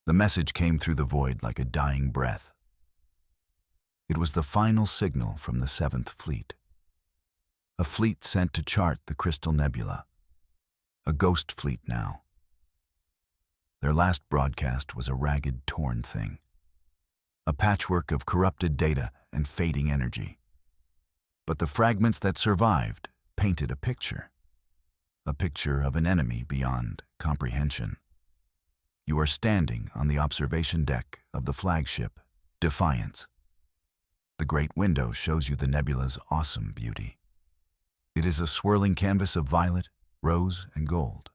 The message came through the void like a dying breath. It was the final signal from the Seventh Fleet. A fleet sent to chart the Crystal Nebula. A ghost fleet now. Their last broadcast was a ragged, torn thing. A patchwork of corrupted data and fading energy. But the fragments that survived painted a picture of an enemy beyond comprehension. You are standing on the observation deck of the flagship, Defiance. The great window shows you the nebula's awesome beauty. It is a swirling canvas of violet, rose, and gold,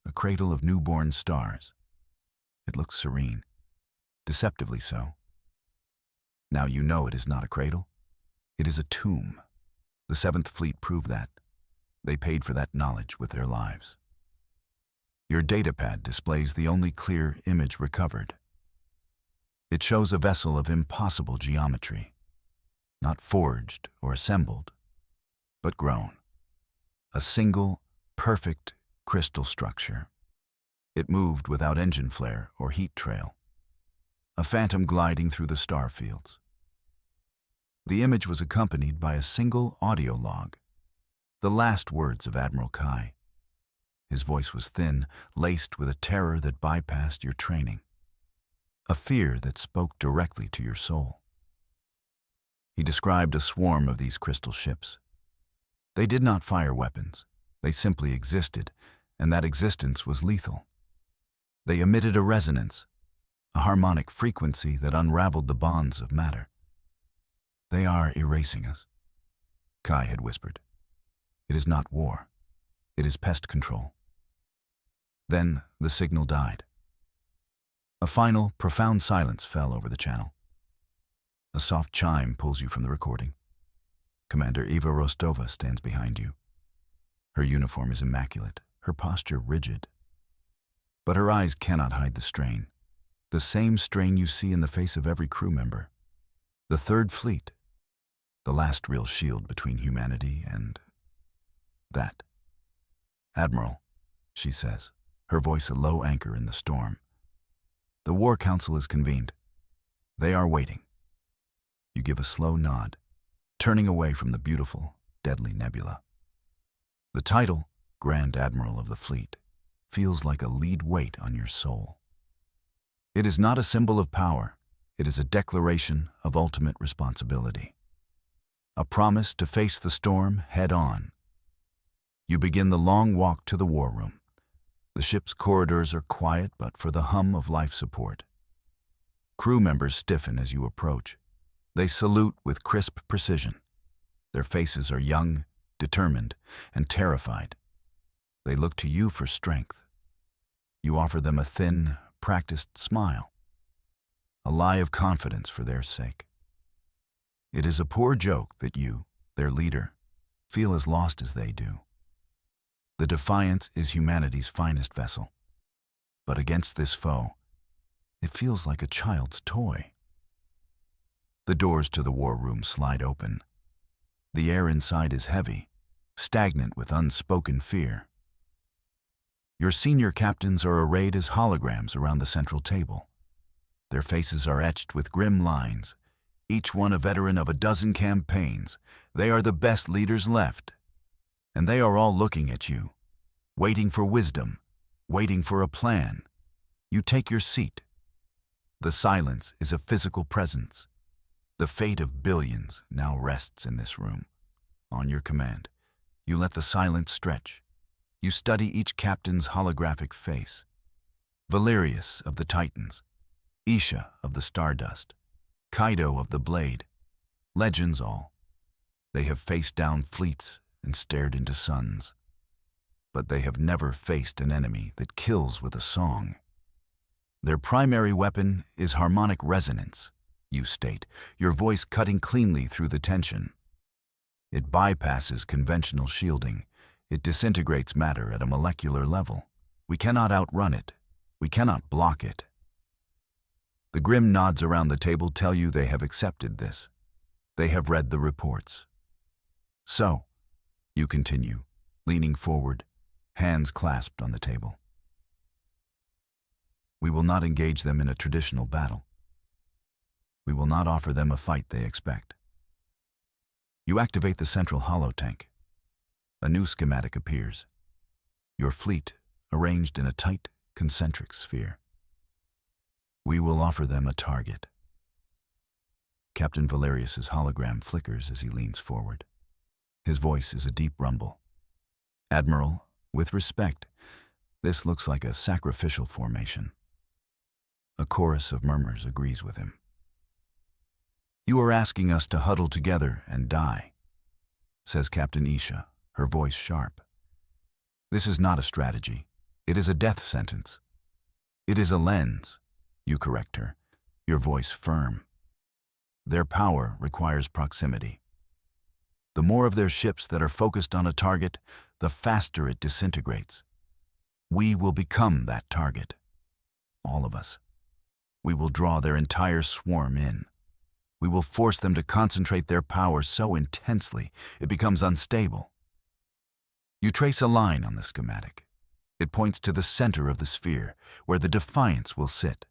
a cradle of newborn stars. It looks serene, deceptively so. Now you know it is not a cradle. It is a tomb. The Seventh Fleet proved that. They paid for that knowledge with their lives. Your datapad displays the only clear image recovered. It shows a vessel of impossible geometry, not forged or assembled, but grown. A single, perfect crystal structure. It moved without engine flare or heat trail, a phantom gliding through the star fields. The image was accompanied by a single audio log, the last words of Admiral Kai. His voice was thin, laced with a terror that bypassed your training, a fear that spoke directly to your soul. He described a swarm of these crystal ships. They did not fire weapons. They simply existed, and that existence was lethal. They emitted a resonance, a harmonic frequency that unraveled the bonds of matter. They are erasing us, Kai had whispered. It is not war. It is pest control. Then the signal died. A final, profound silence fell over the channel. A soft chime pulls you from the recording. Commander Eva Rostova stands behind you. Her uniform is immaculate, her posture rigid. But her eyes cannot hide the same strain you see in the face of every crew member. The Third Fleet, the last real shield between humanity and that. Admiral, she says, her voice a low anchor in the storm. The War Council is convened. They are waiting. You give a slow nod, turning away from the beautiful, deadly nebula. The title, Grand Admiral of the Fleet, feels like a lead weight on your soul. It is not a symbol of power. It is a declaration of ultimate responsibility. A promise to face the storm head on. You begin the long walk to the war room. The ship's corridors are quiet but for the hum of life support. Crew members stiffen as you approach. They salute with crisp precision. Their faces are young, determined, and terrified. They look to you for strength. You offer them a thin, practiced smile, a lie of confidence for their sake. It is a poor joke that you, their leader, feel as lost as they do. The Defiance is humanity's finest vessel, but against this foe, it feels like a child's toy. The doors to the war room slide open. The air inside is heavy, stagnant with unspoken fear. Your senior captains are arrayed as holograms around the central table. Their faces are etched with grim lines, each one a veteran of a dozen campaigns. They are the best leaders left. And they are all looking at you, waiting for wisdom, waiting for a plan. You take your seat. The silence is a physical presence. The fate of billions now rests in this room. On your command, you let the silence stretch. You study each captain's holographic face. Valerius of the Titans, Isha of the Stardust, Kaido of the Blade. Legends all. They have faced down fleets and stared into suns. But they have never faced an enemy that kills with a song. Their primary weapon is harmonic resonance, you state, your voice cutting cleanly through the tension. It bypasses conventional shielding. It disintegrates matter at a molecular level. We cannot outrun it. We cannot block it. The grim nods around the table tell you they have accepted this. They have read the reports. So, you continue, leaning forward, hands clasped on the table. We will not engage them in a traditional battle. We will not offer them a fight they expect. You activate the central holotank. A new schematic appears. Your fleet arranged in a tight, concentric sphere. We will offer them a target. Captain Valerius's hologram flickers as he leans forward. His voice is a deep rumble. Admiral, with respect, this looks like a sacrificial formation. A chorus of murmurs agrees with him. You are asking us to huddle together and die, says Captain Isha, her voice sharp. This is not a strategy. It is a death sentence. It is a lens, you correct her, your voice firm. Their power requires proximity. The more of their ships that are focused on a target, the faster it disintegrates. We will become that target. All of us. We will draw their entire swarm in. We will force them to concentrate their power so intensely it becomes unstable. You trace a line on the schematic. It points to the center of the sphere, where the Defiance will sit.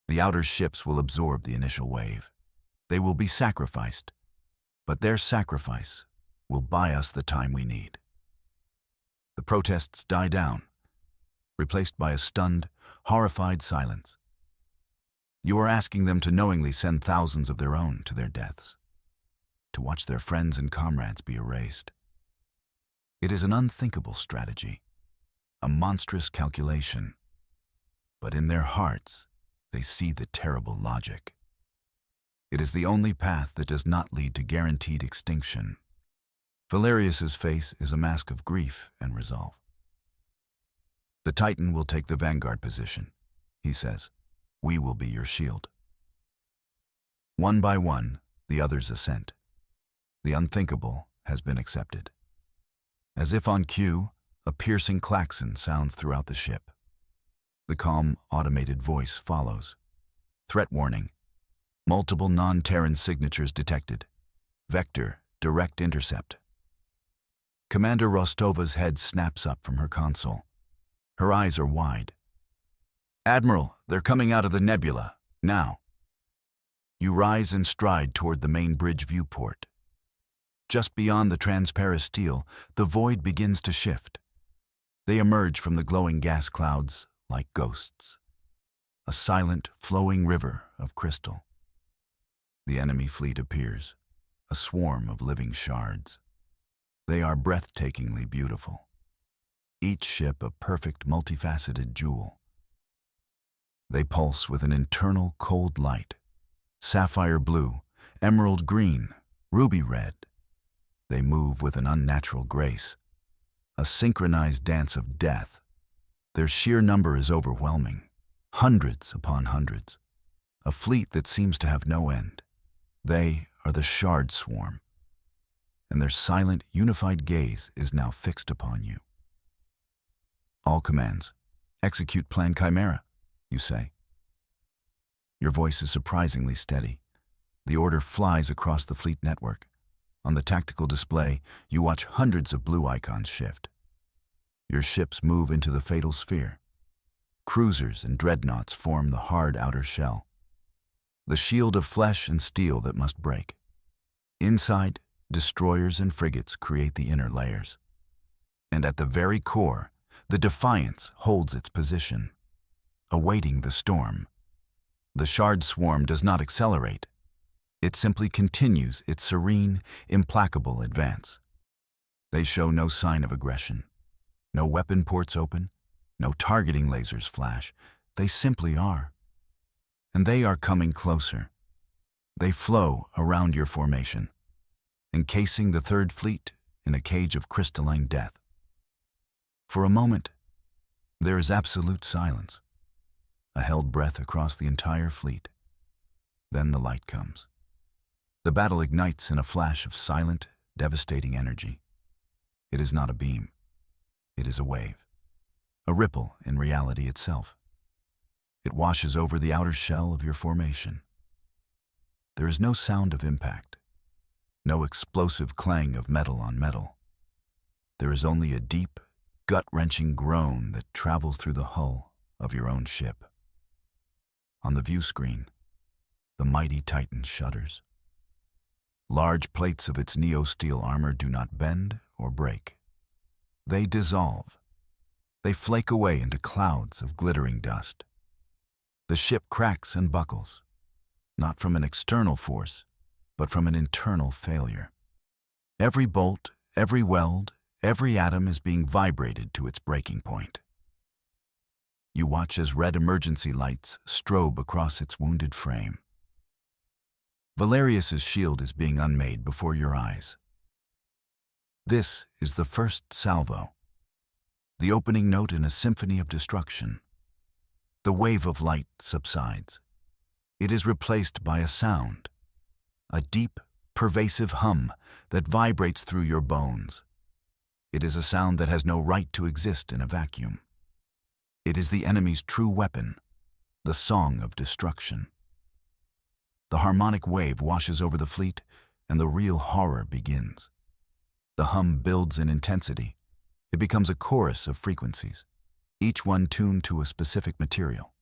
The outer ships will absorb the initial wave. They will be sacrificed, but their sacrifice will buy us the time we need. The protests die down, replaced by a stunned, horrified silence. You are asking them to knowingly send thousands of their own to their deaths, to watch their friends and comrades be erased. It is an unthinkable strategy, a monstrous calculation, but in their hearts, they see the terrible logic. It is the only path that does not lead to guaranteed extinction. Valerius's face is a mask of grief and resolve. The Titan will take the vanguard position, he says. We will be your shield. One by one, the others assent. The unthinkable has been accepted. As if on cue, a piercing klaxon sounds throughout the ship. The calm, automated voice follows. Threat warning. Multiple non-Terran signatures detected. Vector, direct intercept. Commander Rostova's head snaps up from her console. Her eyes are wide. Admiral, they're coming out of the Nebula, now. You rise and stride toward the main bridge viewport. Just beyond the transparent steel, the void begins to shift. They emerge from the glowing gas clouds like ghosts. A silent, flowing river of crystal. The enemy fleet appears, a swarm of living shards. They are breathtakingly beautiful. Each ship a perfect, multifaceted jewel. They pulse with an internal cold light. Sapphire blue, emerald green, ruby red. They move with an unnatural grace. A synchronized dance of death. Their sheer number is overwhelming. Hundreds upon hundreds. A fleet that seems to have no end. They are the Shard Swarm. And their silent, unified gaze is now fixed upon you. All commands. Execute Plan Chimera, you say. Your voice is surprisingly steady. The order flies across the fleet network. On the tactical display, you watch hundreds of blue icons shift. Your ships move into the fatal sphere. Cruisers and dreadnoughts form the hard outer shell. The shield of flesh and steel that must break. Inside, destroyers and frigates create the inner layers. And at the very core, the Defiance holds its position, awaiting the storm. The Shard Swarm does not accelerate. It simply continues its serene, implacable advance. They show no sign of aggression. No weapon ports open, no targeting lasers flash. They simply are. And they are coming closer. They flow around your formation, encasing the Third Fleet in a cage of crystalline death. For a moment, there is absolute silence, a held breath across the entire fleet. Then the light comes. The battle ignites in a flash of silent, devastating energy. It is not a beam. It is a wave, a ripple in reality itself. It washes over the outer shell of your formation. There is no sound of impact, no explosive clang of metal on metal. There is only a deep, gut-wrenching groan that travels through the hull of your own ship. On the view screen, the mighty Titan shudders. Large plates of its neo-steel armor do not bend or break. They dissolve. They flake away into clouds of glittering dust. The ship cracks and buckles, not from an external force, but from an internal failure. Every bolt, every weld, every atom is being vibrated to its breaking point. You watch as red emergency lights strobe across its wounded frame. Valerius's shield is being unmade before your eyes. This is the first salvo, the opening note in a symphony of destruction. The wave of light subsides. It is replaced by a sound, a deep, pervasive hum that vibrates through your bones. It is a sound that has no right to exist in a vacuum. It is the enemy's true weapon, the song of destruction. The harmonic wave washes over the fleet, and the real horror begins. The hum builds in intensity. It becomes a chorus of frequencies, each one tuned to a specific material.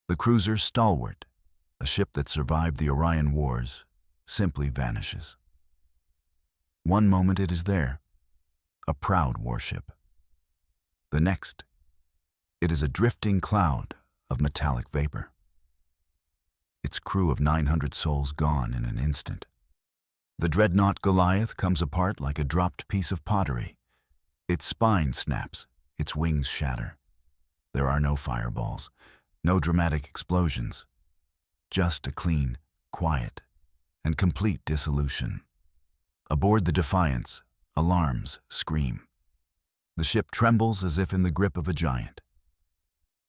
The cruiser Stalwart, a ship that survived the Orion Wars, simply vanishes. One moment it is there, a proud warship. The next, it is a drifting cloud of metallic vapor. Its crew of 900 souls gone in an instant. The dreadnought Goliath comes apart like a dropped piece of pottery. Its spine snaps, its wings shatter. There are no fireballs, no dramatic explosions, just a clean, quiet, and complete dissolution. Aboard the Defiance, alarms scream. The ship trembles as if in the grip of a giant.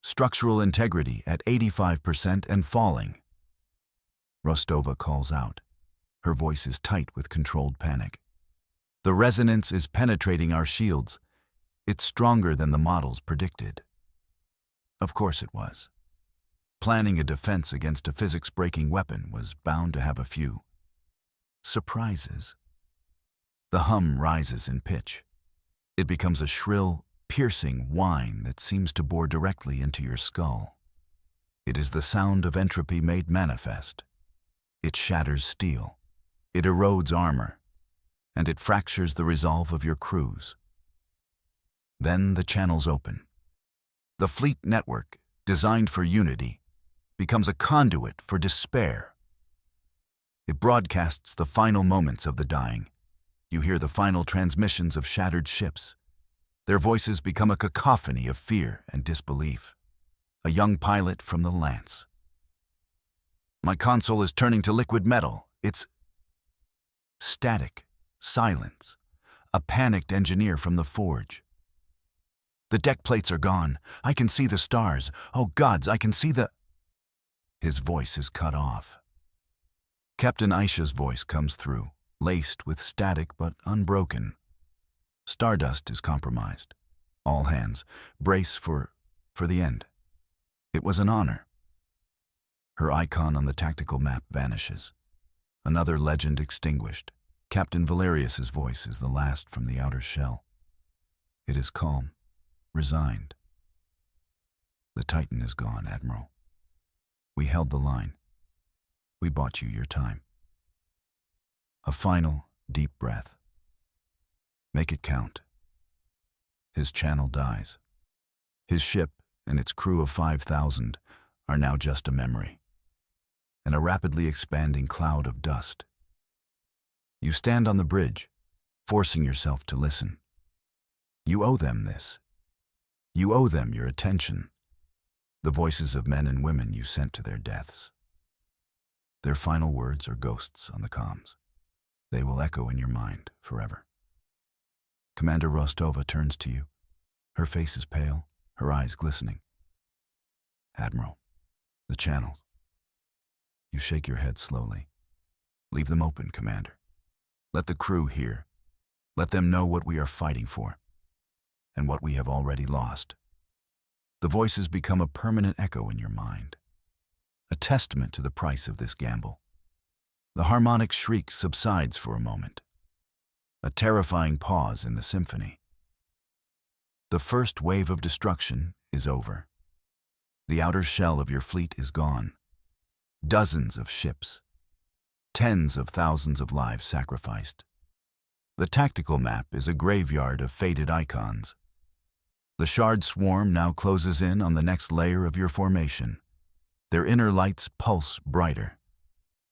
Structural integrity at 85% and falling. Rostova calls out. Her voice is tight with controlled panic. The resonance is penetrating our shields. It's stronger than the models predicted. Of course it was. Planning a defense against a physics-breaking weapon was bound to have a few surprises. The hum rises in pitch. It becomes a shrill, piercing whine that seems to bore directly into your skull. It is the sound of entropy made manifest. It shatters steel. It erodes armor. And it fractures the resolve of your crews. Then the channels open. The fleet network, designed for unity, becomes a conduit for despair. It broadcasts the final moments of the dying. You hear the final transmissions of shattered ships. Their voices become a cacophony of fear and disbelief. A young pilot from the Lance. My console is turning to liquid metal. It's static, silence, a panicked engineer from the forge. The deck plates are gone. I can see the stars. Oh gods, I can see the... His voice is cut off. Captain Aisha's voice comes through, laced with static but unbroken. Stardust is compromised. All hands, brace for the end. It was an honor. Her icon on the tactical map vanishes. Another legend extinguished. Captain Valerius's voice is the last from the outer shell. It is calm, resigned. The Titan is gone, Admiral. We held the line. We bought you your time. A final, deep breath. Make it count. His channel dies. His ship and its crew of 5,000 are now just a memory, and a rapidly expanding cloud of dust. You stand on the bridge, forcing yourself to listen. You owe them this. You owe them your attention, the voices of men and women you sent to their deaths. Their final words are ghosts on the comms. They will echo in your mind forever. Commander Rostova turns to you. Her face is pale, her eyes glistening. Admiral, the channels. You shake your head slowly. Leave them open, Commander. Let the crew hear. Let them know what we are fighting for, and what we have already lost. The voices become a permanent echo in your mind, a testament to the price of this gamble. The harmonic shriek subsides for a moment, a terrifying pause in the symphony. The first wave of destruction is over. The outer shell of your fleet is gone. Dozens of ships. Tens of thousands of lives sacrificed. The tactical map is a graveyard of faded icons. The shard swarm now closes in on the next layer of your formation. Their inner lights pulse brighter,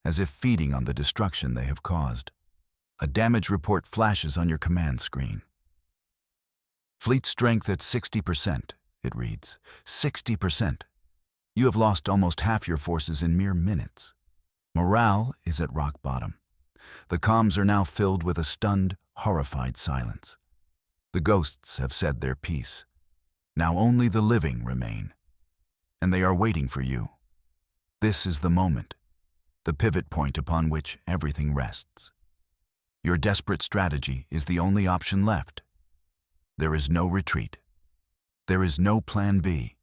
as if feeding on the destruction they have caused. A damage report flashes on your command screen. Fleet strength at 60%, it reads. 60%. You have lost almost half your forces in mere minutes. Morale is at rock bottom. The comms are now filled with a stunned, horrified silence. The ghosts have said their piece. Now only the living remain. And they are waiting for you. This is the moment, the pivot point upon which everything rests. Your desperate strategy is the only option left. There is no retreat. There is no plan B.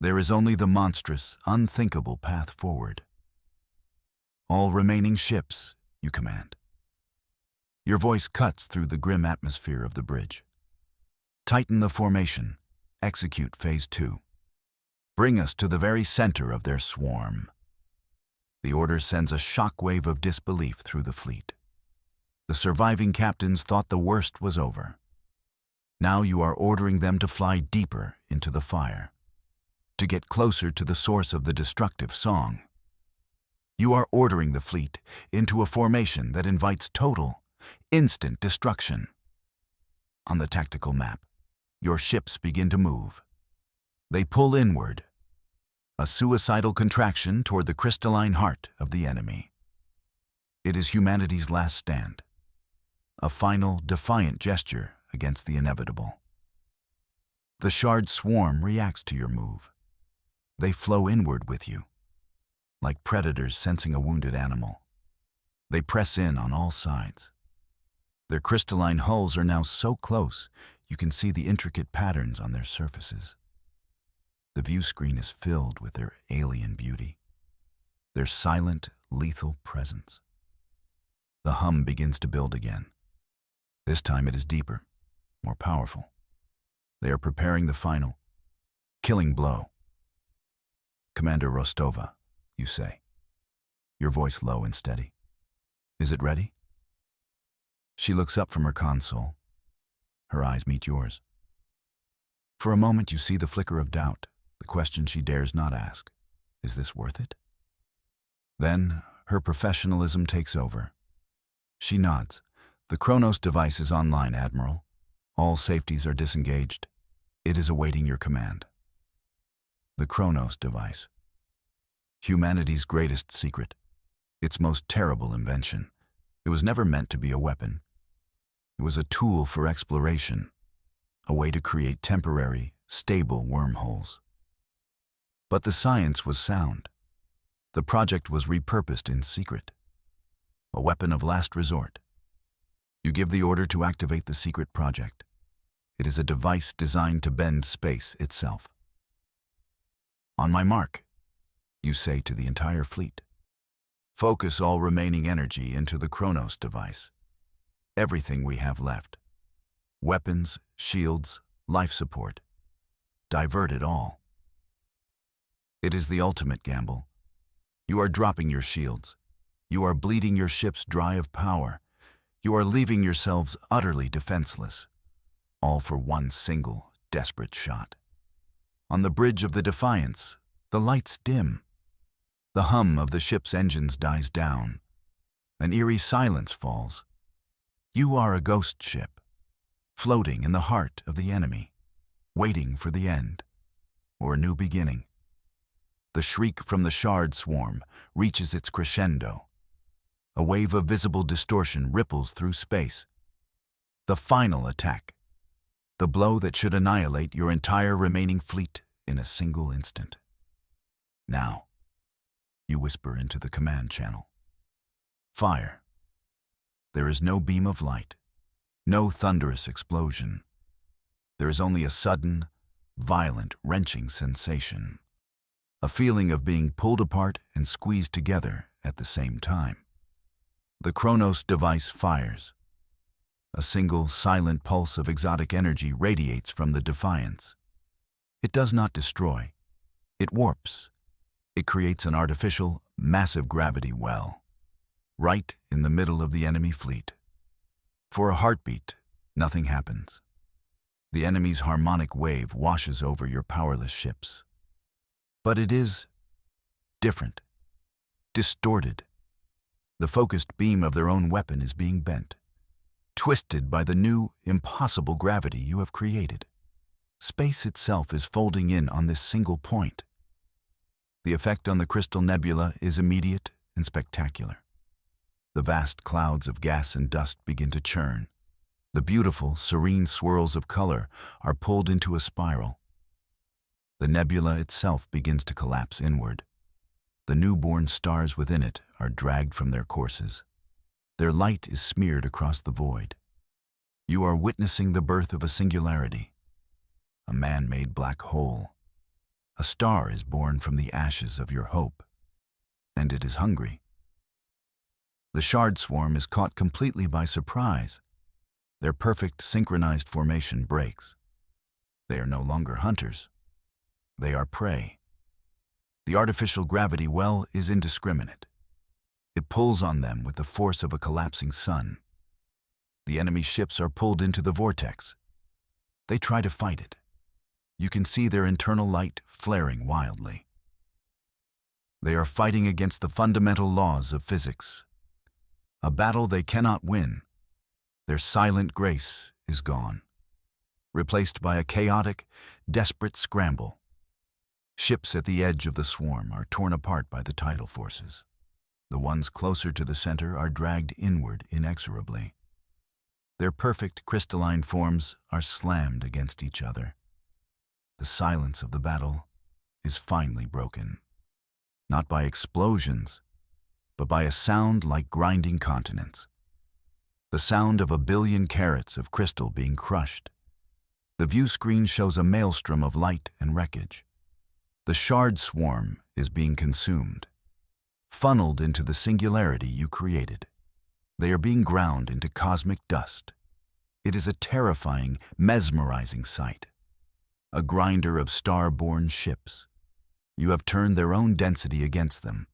There is only the monstrous, unthinkable path forward. All remaining ships, you command. Your voice cuts through the grim atmosphere of the bridge. Tighten the formation. Execute Phase 2. Bring us to the very center of their swarm. The order sends a shockwave of disbelief through the fleet. The surviving captains thought the worst was over. Now you are ordering them to fly deeper into the fire, to get closer to the source of the destructive song. You are ordering the fleet into a formation that invites total, instant destruction. On the tactical map, your ships begin to move. They pull inward, a suicidal contraction toward the crystalline heart of the enemy. It is humanity's last stand, a final, defiant gesture against the inevitable. The shard swarm reacts to your move. They flow inward with you, like predators sensing a wounded animal. They press in on all sides. Their crystalline hulls are now so close, you can see the intricate patterns on their surfaces. The view screen is filled with their alien beauty, their silent, lethal presence. The hum begins to build again. This time it is deeper, more powerful. They are preparing the final, killing blow. Commander Rostova, you say, your voice low and steady. Is it ready? She looks up from her console. Her eyes meet yours. For a moment you see the flicker of doubt, the question she dares not ask. Is this worth it? Then her professionalism takes over. She nods. The Kronos device is online, Admiral. All safeties are disengaged. It is awaiting your command. The Kronos device. Humanity's greatest secret. Its most terrible invention. It was never meant to be a weapon. It was a tool for exploration, a way to create temporary, stable wormholes. But the science was sound. The project was repurposed in secret. A weapon of last resort. You give the order to activate the secret project. It is a device designed to bend space itself. On my mark, you say to the entire fleet. Focus all remaining energy into the Kronos device. Everything we have left. Weapons, shields, life support. Divert it all. It is the ultimate gamble. You are dropping your shields. You are bleeding your ships dry of power. You are leaving yourselves utterly defenseless. All for one single, desperate shot. On the bridge of the Defiance, the lights dim. The hum of the ship's engines dies down. An eerie silence falls. You are a ghost ship, floating in the heart of the enemy, waiting for the end, or a new beginning. The shriek from the shard swarm reaches its crescendo. A wave of visible distortion ripples through space. The final attack. The blow that should annihilate your entire remaining fleet in a single instant. Now, you whisper into the command channel. Fire. There is no beam of light, no thunderous explosion. There is only a sudden, violent, wrenching sensation. A feeling of being pulled apart and squeezed together at the same time. The Kronos device fires. A single, silent pulse of exotic energy radiates from the Defiance. It does not destroy. It warps. It creates an artificial, massive gravity well, right in the middle of the enemy fleet. For a heartbeat, nothing happens. The enemy's harmonic wave washes over your powerless ships. But it is different, distorted. The focused beam of their own weapon is being bent, twisted by the new, impossible gravity you have created. Space itself is folding in on this single point. The effect on the crystal nebula is immediate and spectacular. The vast clouds of gas and dust begin to churn. The beautiful, serene swirls of color are pulled into a spiral. The nebula itself begins to collapse inward. The newborn stars within it are dragged from their courses. Their light is smeared across the void. You are witnessing the birth of a singularity, a man-made black hole. A star is born from the ashes of your hope, and it is hungry. The shard swarm is caught completely by surprise. Their perfect synchronized formation breaks. They are no longer hunters. They are prey. The artificial gravity well is indiscriminate. It pulls on them with the force of a collapsing sun. The enemy ships are pulled into the vortex. They try to fight it. You can see their internal light flaring wildly. They are fighting against the fundamental laws of physics. A battle they cannot win. Their silent grace is gone, replaced by a chaotic, desperate scramble. Ships at the edge of the swarm are torn apart by the tidal forces. The ones closer to the center are dragged inward inexorably. Their perfect crystalline forms are slammed against each other. The silence of the battle is finally broken, not by explosions, but by a sound like grinding continents. The sound of 1 billion carats of crystal being crushed. The view screen shows a maelstrom of light and wreckage. The shard swarm is being consumed, funneled into the singularity you created. They are being ground into cosmic dust. It is a terrifying, mesmerizing sight. A grinder of star-born ships. You have turned their own density against them.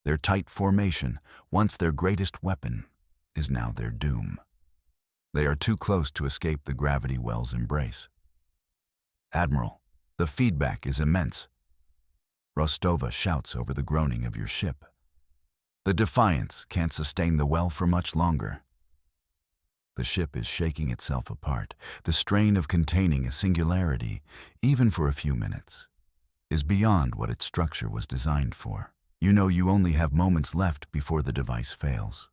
Their tight formation, once their greatest weapon, is now their doom. They are too close to escape the gravity well's embrace. Admiral, the feedback is immense. Rostova shouts over the groaning of your ship. The Defiance can't sustain the well for much longer. The ship is shaking itself apart. The strain of containing a singularity, even for a few minutes, is beyond what its structure was designed for. You know you only have moments left before the device fails.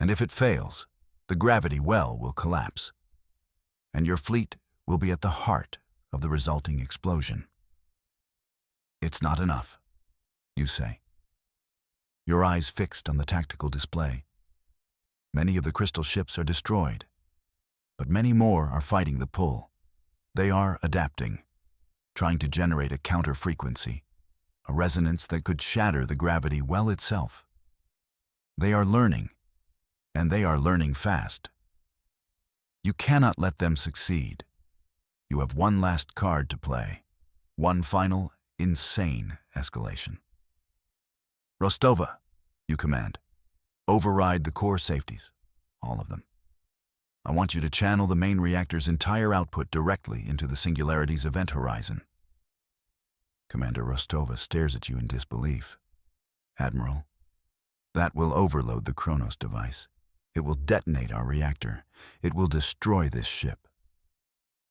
And if it fails, the gravity well will collapse, and your fleet will be at the heart of the resulting explosion. It's not enough, you say. Your eyes fixed on the tactical display. Many of the crystal ships are destroyed, but many more are fighting the pull. They are adapting, trying to generate a counter-frequency, a resonance that could shatter the gravity well itself. They are learning, and they are learning fast. You cannot let them succeed. You have one last card to play, one final, insane escalation. Rostova, you command. Override the core safeties, all of them. I want you to channel the main reactor's entire output directly into the Singularity's event horizon. Commander Rostova stares at you in disbelief. Admiral, that will overload the Kronos device. It will detonate our reactor. It will destroy this ship.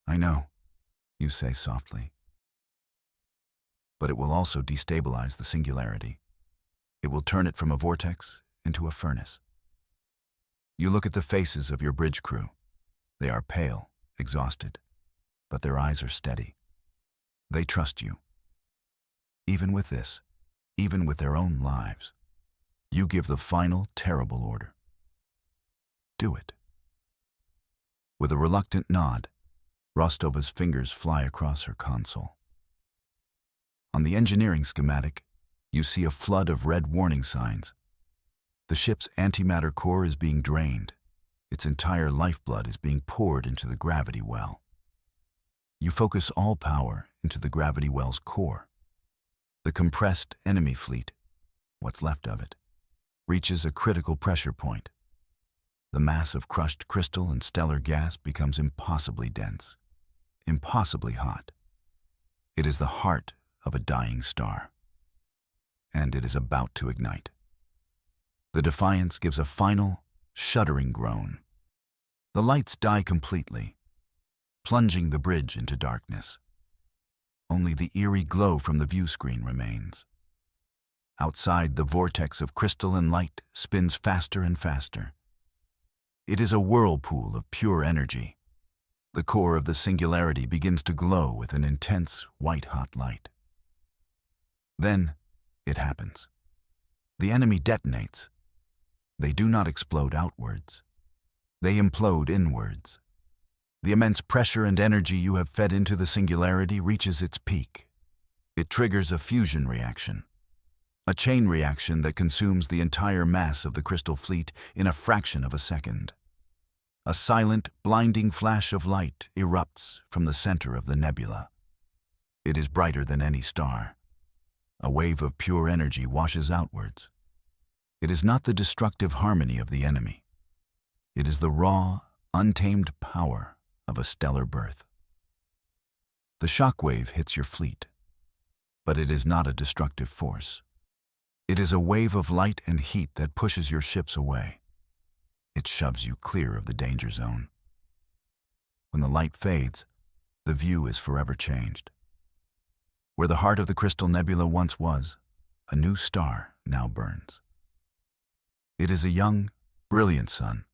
I know, you say softly. But it will also destabilize the Singularity. It will turn it from a vortex into a furnace. You look at the faces of your bridge crew. They are pale, exhausted, but their eyes are steady. They trust you. Even with this, even with their own lives, you give the final terrible order. Do it. With a reluctant nod, Rostova's fingers fly across her console. On the engineering schematic, you see a flood of red warning signs. The ship's antimatter core is being drained. Its entire lifeblood is being poured into the gravity well. You focus all power into the gravity well's core. The compressed enemy fleet, what's left of it, reaches a critical pressure point. The mass of crushed crystal and stellar gas becomes impossibly dense, impossibly hot. It is the heart of a dying star, and it is about to ignite. The Defiance gives a final, shuddering groan. The lights die completely, plunging the bridge into darkness. Only the eerie glow from the view screen remains. Outside, the vortex of crystal and light spins faster and faster. It is a whirlpool of pure energy. The core of the singularity begins to glow with an intense, white-hot light. Then, it happens. The enemy detonates. They do not explode outwards. They implode inwards. The immense pressure and energy you have fed into the singularity reaches its peak. It triggers a fusion reaction, a chain reaction that consumes the entire mass of the crystal fleet in a fraction of a second. A silent, blinding flash of light erupts from the center of the nebula. It is brighter than any star. A wave of pure energy washes outwards. It is not the destructive harmony of the enemy. It is the raw, untamed power of a stellar birth. The shockwave hits your fleet, but it is not a destructive force. It is a wave of light and heat that pushes your ships away. It shoves you clear of the danger zone. When the light fades, the view is forever changed. Where the heart of the crystal nebula once was, a new star now burns. It is a young, brilliant sun.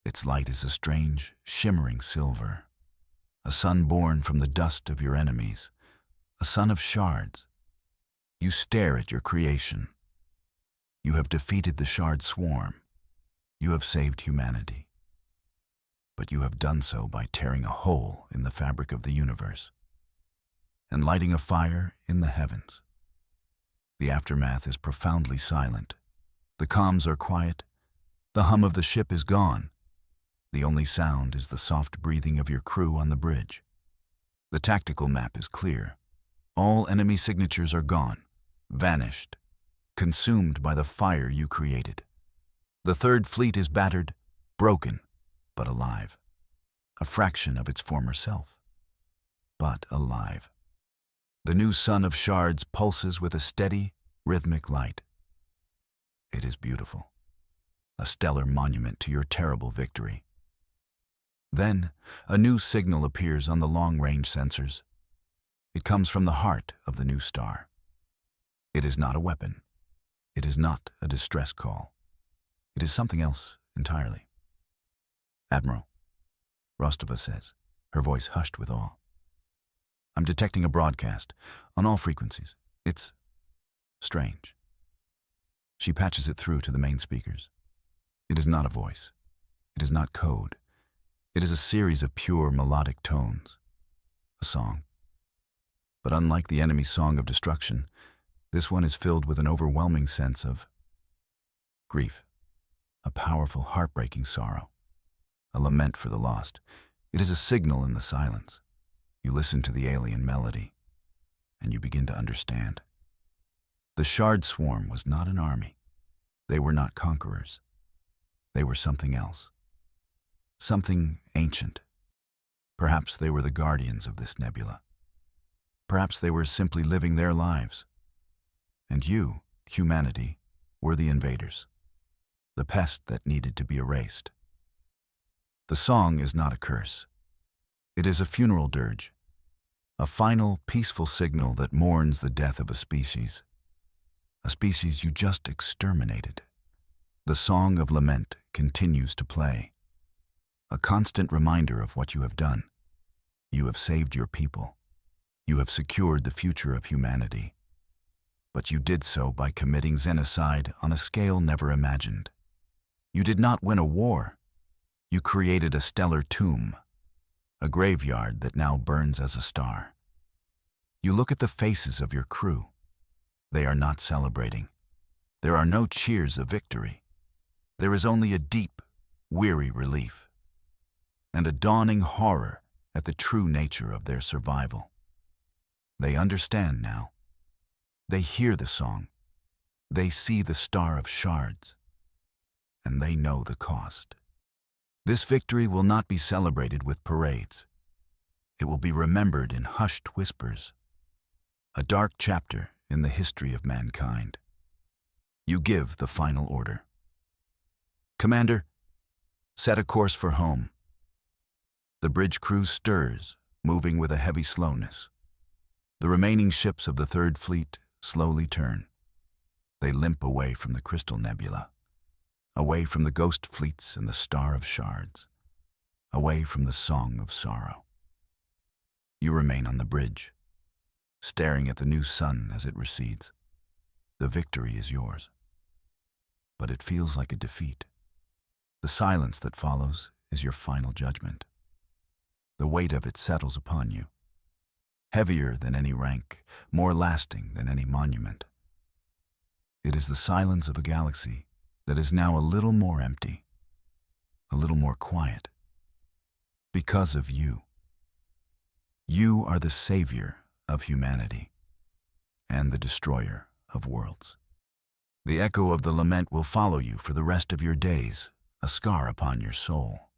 Its light is a strange, shimmering silver. A sun born from the dust of your enemies. A sun of shards. You stare at your creation. You have defeated the shard swarm. You have saved humanity. But you have done so by tearing a hole in the fabric of the universe and lighting a fire in the heavens. The aftermath is profoundly silent. The comms are quiet. The hum of the ship is gone. The only sound is the soft breathing of your crew on the bridge. The tactical map is clear. All enemy signatures are gone, vanished, consumed by the fire you created. The Third Fleet is battered, broken, but alive. A fraction of its former self, but alive. The new sun of shards pulses with a steady, rhythmic light. It is beautiful, a stellar monument to your terrible victory. Then, a new signal appears on the long-range sensors. It comes from the heart of the new star. It is not a weapon. It is not a distress call. It is something else entirely. "Admiral," Rostova says, her voice hushed with awe. "I'm detecting a broadcast on all frequencies. It's strange." She patches it through to the main speakers. It is not a voice. It is not code. It is a series of pure melodic tones. A song. But unlike the enemy's song of destruction, this one is filled with an overwhelming sense of grief. A powerful, heartbreaking sorrow. A lament for the lost. It is a signal in the silence. You listen to the alien melody, and you begin to understand. The shard swarm was not an army. They were not conquerors. They were something else. Something ancient. Perhaps they were the guardians of this nebula. Perhaps they were simply living their lives. And you, humanity, were the invaders. The pest that needed to be erased. The song is not a curse. It is a funeral dirge. A final, peaceful signal that mourns the death of a species you just exterminated. The song of lament continues to play. A constant reminder of what you have done. You have saved your people. You have secured the future of humanity. But you did so by committing genocide on a scale never imagined. You did not win a war. You created a stellar tomb, a graveyard that now burns as a star. You look at the faces of your crew. They are not celebrating. There are no cheers of victory. There is only a deep, weary relief, and a dawning horror at the true nature of their survival. They understand now. They hear the song, they see the star of shards, and they know the cost. This victory will not be celebrated with parades. It will be remembered in hushed whispers, a dark chapter in the history of mankind. You give the final order. Commander, set a course for home. The bridge crew stirs, moving with a heavy slowness. The remaining ships of the Third Fleet slowly turn. They limp away from the Crystal Nebula, away from the ghost fleets and the Star of Shards, away from the Song of Sorrow. You remain on the bridge, staring at the new sun as it recedes. The victory is yours, but it feels like a defeat. The silence that follows is your final judgment. The weight of it settles upon you, heavier than any rank, more lasting than any monument. It is the silence of a galaxy that is now a little more empty, a little more quiet, because of you. You are the savior of humanity and the destroyer of worlds. The echo of the lament will follow you for the rest of your days, a scar upon your soul.